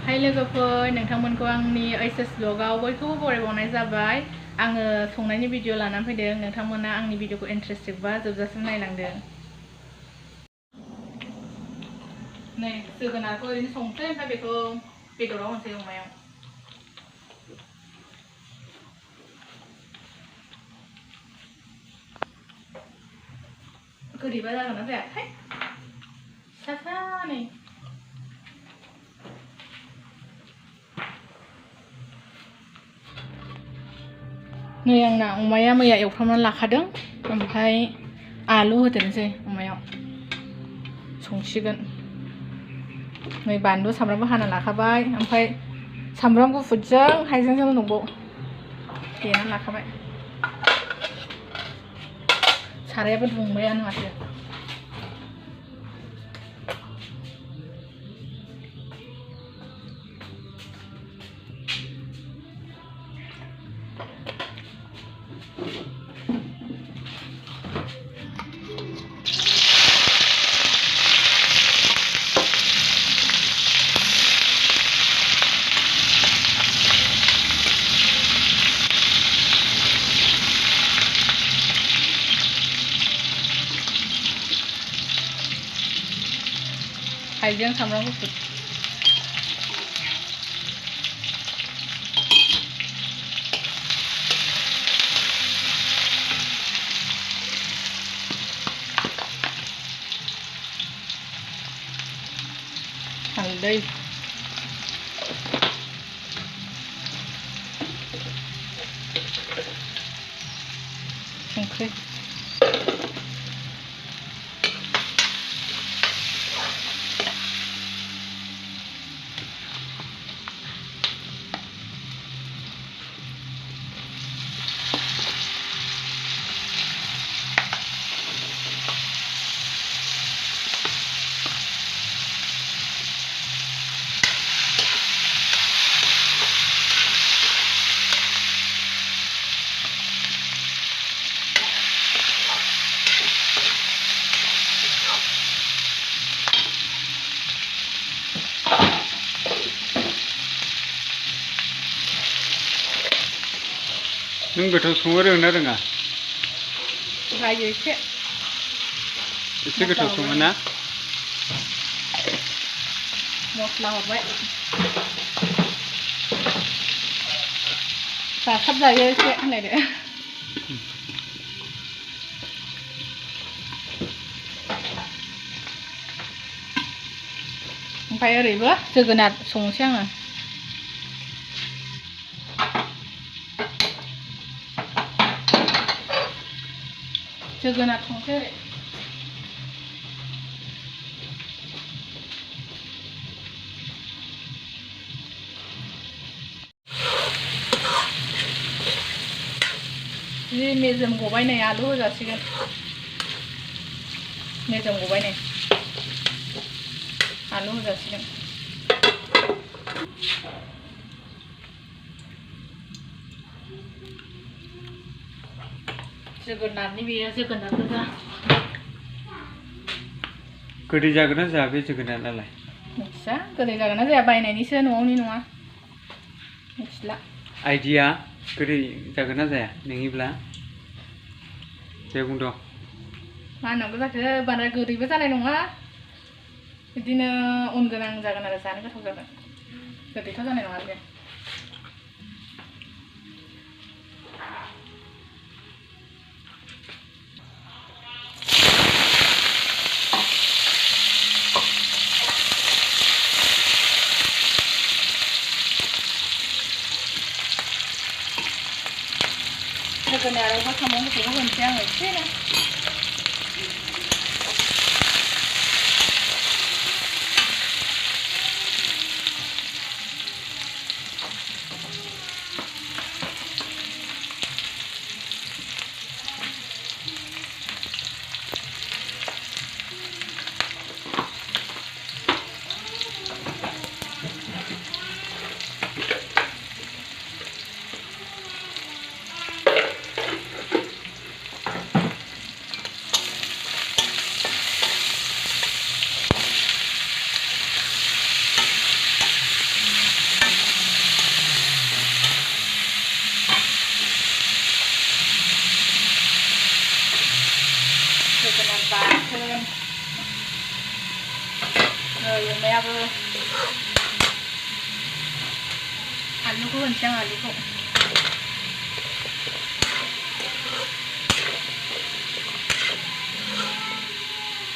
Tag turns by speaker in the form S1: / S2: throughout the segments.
S1: हाय लोगोफोर नोंथांमोनखौ आंनि ओइचएस ब्लगाव बयखौबो बरायबावनाय जाबाय। आङो संनायनि भिडिअ लानानै फैदों। नोंथांमोना आंनि भिडिअखौ इन्ट्रेस्टेडबा जोबजासिम नायलांदो। नै जोगोनारखौ ओरैनो संसै, ओमफ्राय बेखौ बेदराव होनोसै अमायाव। गोदैबा जागोन ना जायाथाय सानै नै आंना अमाया मैया एवफ्रामनानै लाखादों, ओमफ्राय आलु होदेरनोसै अमायाव संसिगोन। नै बानलु सामब्रामबो हाना लाखाबाय, ओमफ्राय सामब्राम गुफुरजों हाइजेंजों दंबावो देनानै लाखाबाय। सारायाबो दुंबायानो माथो। हाइजें सामब्राम गुफुर हालदै संख्रि
S2: नों गोथाव संनो रोङोना रोङा?
S1: रायो एसे
S2: गोथाव सङो ना?
S1: मस्ला हरबाय, जासाब जायो एसे होनलायदो। ओमफ्राय ओरैबो जोगोनार संनोसै आङो। जोगोनार संसै ओरै। जि मेजेम गबाय, नै आलु होजासिगोन। मेजेम गबाय, नै आलु होजासिगोन। जोगोनारनि बेयो जोगोनार गोजा।
S2: गोदै जागोन ना जाया बे जोगोनारालाय?
S1: मिथिया गोदै जागोन ना जाया, बायनायनिसो न'आवनि नङा, मिथिला।
S2: आइडिया गोदै जागोन ना जाया नोंनिब्ला? दे बुंद'।
S1: मा होनांगौ जाखो, बांद्राय गोदैबो जानाय नङा, बिदिनो अन गोनां जागोन आरो जानो गोथाव जागोन। गोदैथ' जानाय नङा बे। जोगोनारावबो सामब्राम गुफुरखौ होनोसै आङो एसेनो। आलुखौ होनसै आं आलुखौ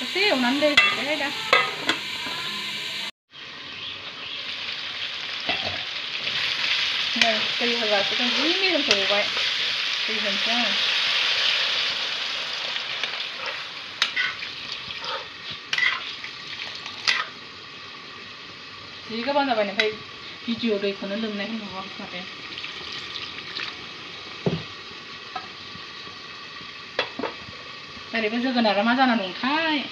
S1: एसे एवनानै दै होनोसैहाय दा नै दै होबासो जों जि मेजेमखौ एवबाय दै होनसै आङो जि गोबां जाबाय ओमफ्राय भिडिअ दैखौनो लोमनाय नुवाखै माथो ओरैबो जोगोनारा मा जाना दंथाय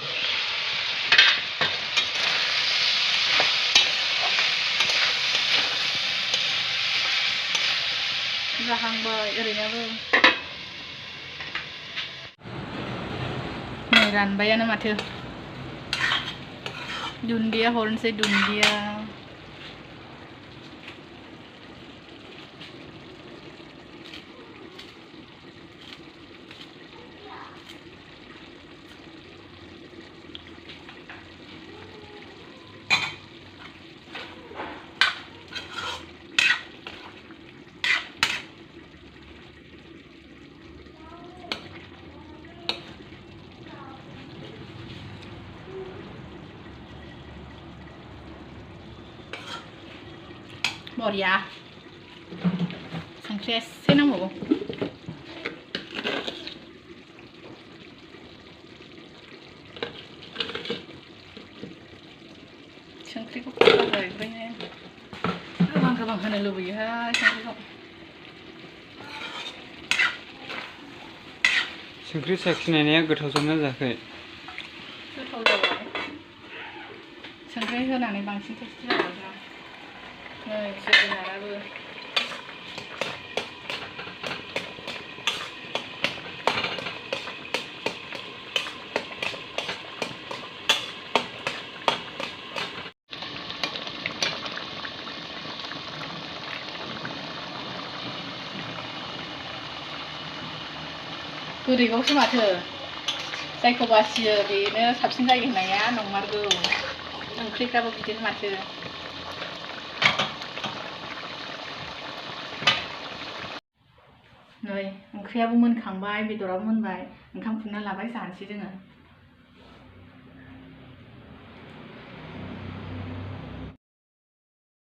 S1: जाहांबाय ओरैनोबो नै रानबायानो माथो दुन्दिया हरनोसै दुन्दिया बरिया संख्रि एसे नांबावगौ संख्रिखौ खम जाहैबाय गोबां होनो लुबैयोहाय संख्रिखौ
S2: संख्रि साखिनायनाया गोथाव जादोंना जायाखै
S1: गोथाव जाबाय संख्रि होनानै बांसिन टेस्टि जाबाय नै जोगोनाराबो गोदैबावसो माथो जायखौ बासियो बेनो साबसिन जायो होननाया नंमारगौ ओंख्रिफ्राबो बिदिनो माथो नै ओंख्रियाबो मोनखांबाय बेदराबो मोनबाय ओंखाम खुरना लाबाय जानोसै जोङो